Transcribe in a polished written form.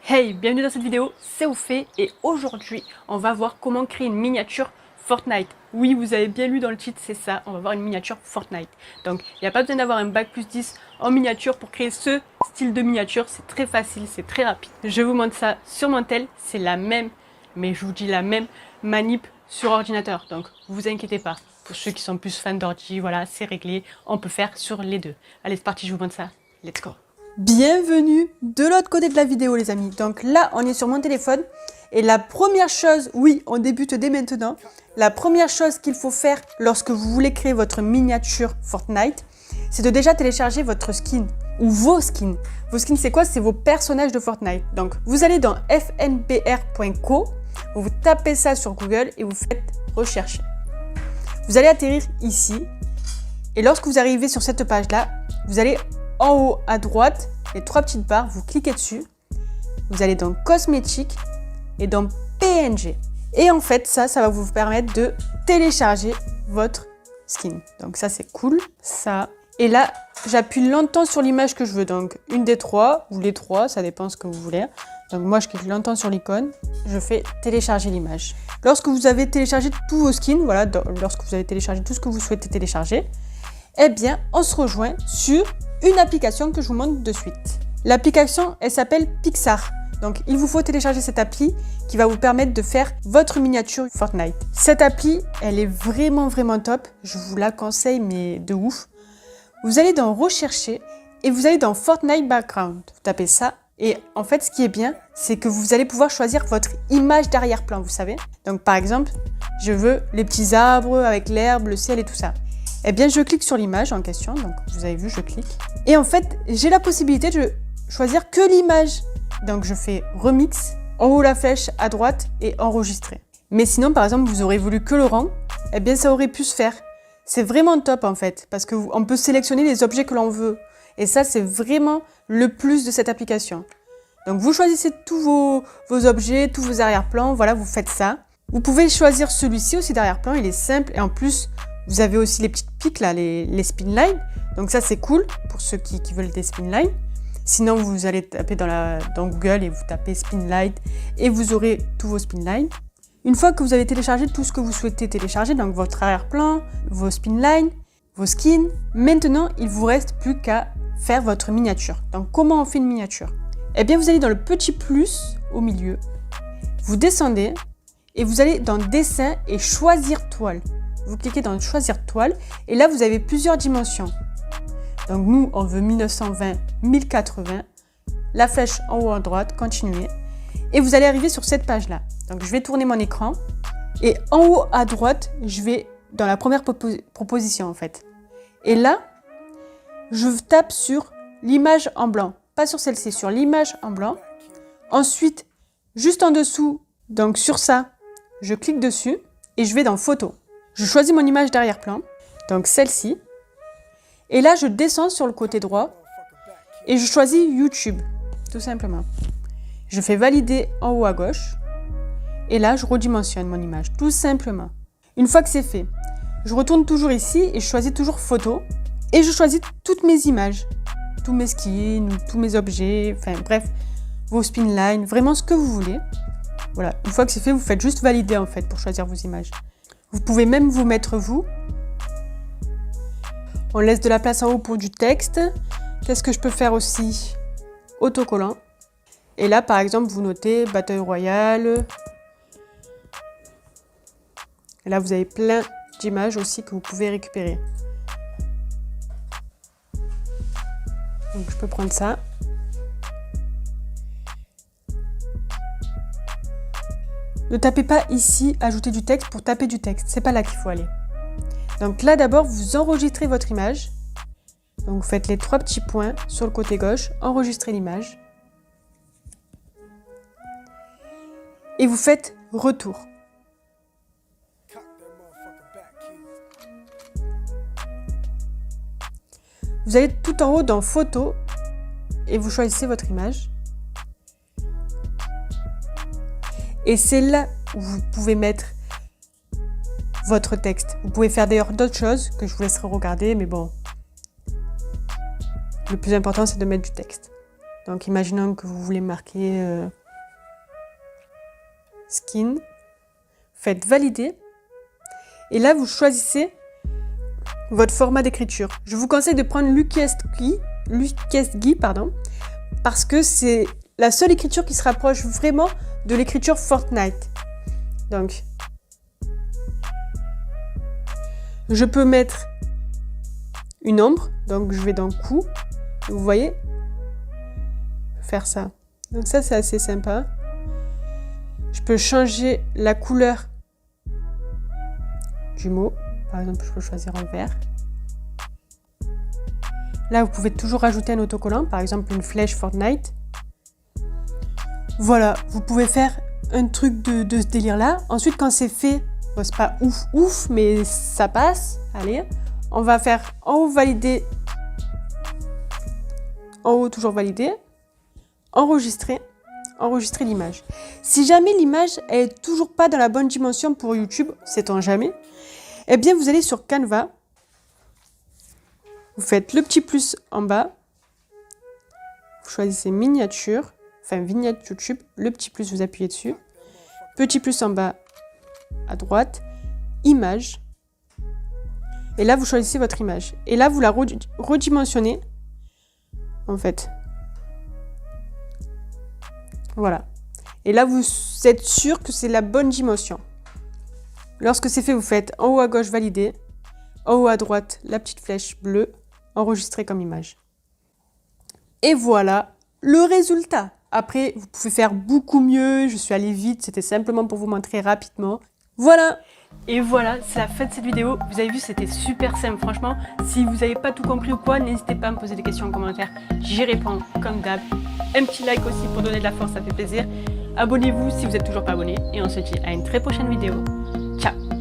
Hey, bienvenue dans cette vidéo, c'est Oufé et aujourd'hui on va voir comment créer une miniature Fortnite. Oui, vous avez bien lu dans le titre, c'est ça, on va voir une miniature Fortnite. Donc il n'y a pas besoin d'avoir un bac plus 10 en miniature pour créer ce style de miniature, c'est très facile, c'est très rapide. Je vous montre ça sur mon tel, c'est la même, mais je vous dis la même manip sur ordinateur, donc vous inquiétez pas. Pour ceux qui sont plus fans d'ordi, voilà, c'est réglé, on peut faire sur les deux. Allez, c'est parti, je vous montre ça, let's go. Bienvenue de l'autre côté de la vidéo les amis. Donc là on est sur mon téléphone et la première chose, oui on débute dès maintenant, la première chose qu'il faut faire lorsque vous voulez créer votre miniature Fortnite, c'est de déjà télécharger votre skin ou vos skins. Vos skins c'est quoi? C'est vos personnages de Fortnite. Donc vous allez dans fnbr.co, vous tapez ça sur Google et vous faites rechercher. Vous allez atterrir ici et lorsque vous arrivez sur cette page là, vous allez en haut à droite, les trois petites barres, vous cliquez dessus, vous allez dans cosmétique et dans PNG. Et en fait, ça va vous permettre de télécharger votre skin. Donc ça, c'est cool, ça. Et là, j'appuie longtemps sur l'image que je veux. Donc une des trois, ou les trois, ça dépend ce que vous voulez. Donc moi, je clique longtemps sur l'icône, je fais télécharger l'image. Lorsque vous avez téléchargé tous vos skins, voilà, lorsque vous avez téléchargé tout ce que vous souhaitez télécharger, eh bien, on se rejoint sur une application que je vous montre de suite. L'application, elle s'appelle Pixar. Donc, il vous faut télécharger cette appli qui va vous permettre de faire votre miniature Fortnite. Cette appli, elle est vraiment top. Je vous la conseille, mais de ouf. Vous allez dans Rechercher et vous allez dans Fortnite Background. Vous tapez ça. Et en fait, ce qui est bien, c'est que vous allez pouvoir choisir votre image d'arrière-plan, vous savez. Donc, par exemple, je veux les petits arbres avec l'herbe, le ciel et tout ça. Eh bien, je clique sur l'image en question, donc vous avez vu, je clique. Et en fait, j'ai la possibilité de choisir que l'image. Donc, je fais remix, en haut la flèche à droite et enregistrer. Mais sinon, par exemple, vous aurez voulu que le rang, eh bien, ça aurait pu se faire. C'est vraiment top en fait, parce qu'on peut sélectionner les objets que l'on veut. Et ça, c'est vraiment le plus de cette application. Donc, vous choisissez tous vos objets, tous vos arrière-plans, voilà, vous faites ça. Vous pouvez choisir celui-ci aussi d'arrière-plan, il est simple et en plus, vous avez aussi les petites pics là, les spin lines. Donc ça c'est cool pour ceux qui veulent des spin lines. Sinon vous allez taper dans Google et vous tapez spin line et vous aurez tous vos spin lines. Une fois que vous avez téléchargé tout ce que vous souhaitez télécharger, donc votre arrière-plan, vos spin lines, vos skins, maintenant il vous reste plus qu'à faire votre miniature. Donc comment on fait une miniature? Eh bien vous allez dans le petit plus au milieu, vous descendez et vous allez dans dessin et choisir toile. Vous cliquez dans choisir toile et là vous avez plusieurs dimensions. Donc nous on veut 1920, 1080, la flèche en haut à droite, continuer et vous allez arriver sur cette page là. Donc je vais tourner mon écran et en haut à droite je vais dans la première proposition en fait. Et là je tape sur l'image en blanc, pas sur celle-ci, sur l'image en blanc. Ensuite juste en dessous, donc sur ça, je clique dessus et je vais dans photo. Je choisis mon image d'arrière-plan, donc celle-ci. Et là, je descends sur le côté droit et je choisis YouTube, tout simplement. Je fais valider en haut à gauche. Et là, je redimensionne mon image, tout simplement. Une fois que c'est fait, je retourne toujours ici et je choisis toujours photo. Et je choisis toutes mes images, tous mes skins, tous mes objets, enfin bref, vos spin lines, vraiment ce que vous voulez. Voilà, une fois que c'est fait, vous faites juste valider en fait pour choisir vos images. Vous pouvez même vous mettre vous. On laisse de la place en haut pour du texte. Qu'est-ce que je peux faire aussi? Autocollant. Et là, par exemple, vous notez Bataille Royale. Et là, vous avez plein d'images aussi que vous pouvez récupérer. Donc, je peux prendre ça. Ne tapez pas ici, ajouter du texte pour taper du texte. C'est pas là qu'il faut aller. Donc là, d'abord, vous enregistrez votre image. Donc, vous faites les trois petits points sur le côté gauche, enregistrez l'image. Et vous faites retour. Vous allez tout en haut dans photo et vous choisissez votre image. Et c'est là où vous pouvez mettre votre texte. Vous pouvez faire d'ailleurs d'autres choses que je vous laisserai regarder, mais bon. Le plus important, c'est de mettre du texte. Donc imaginons que vous voulez marquer skin. Faites valider. Et là, vous choisissez votre format d'écriture. Je vous conseille de prendre Lucasgui, parce que c'est la seule écriture qui se rapproche vraiment de l'écriture Fortnite. Donc, je peux mettre une ombre, donc je vais dans coup, vous voyez, faire ça. Donc ça, c'est assez sympa. Je peux changer la couleur du mot. Par exemple, je peux choisir en vert. Là, vous pouvez toujours ajouter un autocollant, par exemple une flèche Fortnite. Voilà, vous pouvez faire un truc de ce délire-là. Ensuite, quand c'est fait, bon, c'est pas ouf, mais ça passe. Allez, on va faire en haut valider, en haut toujours valider, enregistrer l'image. Si jamais l'image est toujours pas dans la bonne dimension pour YouTube, sait-on jamais, eh bien vous allez sur Canva, vous faites le petit plus en bas, vous choisissez miniature, enfin vignette YouTube, le petit plus vous appuyez dessus, petit plus en bas à droite, image, et là vous choisissez votre image. Et là vous la redimensionnez, en fait. Voilà. Et là, vous êtes sûr que c'est la bonne dimension. Lorsque c'est fait, vous faites en haut à gauche valider, en haut à droite la petite flèche bleue, enregistrer comme image. Et voilà le résultat. Après, vous pouvez faire beaucoup mieux. Je suis allée vite, c'était simplement pour vous montrer rapidement. Voilà. Et voilà, c'est la fin de cette vidéo. Vous avez vu, c'était super simple. Franchement, si vous n'avez pas tout compris ou quoi, n'hésitez pas à me poser des questions en commentaire. J'y réponds comme d'hab. Un petit like aussi pour donner de la force, ça fait plaisir. Abonnez-vous si vous n'êtes toujours pas abonné. Et on se dit à une très prochaine vidéo. Ciao!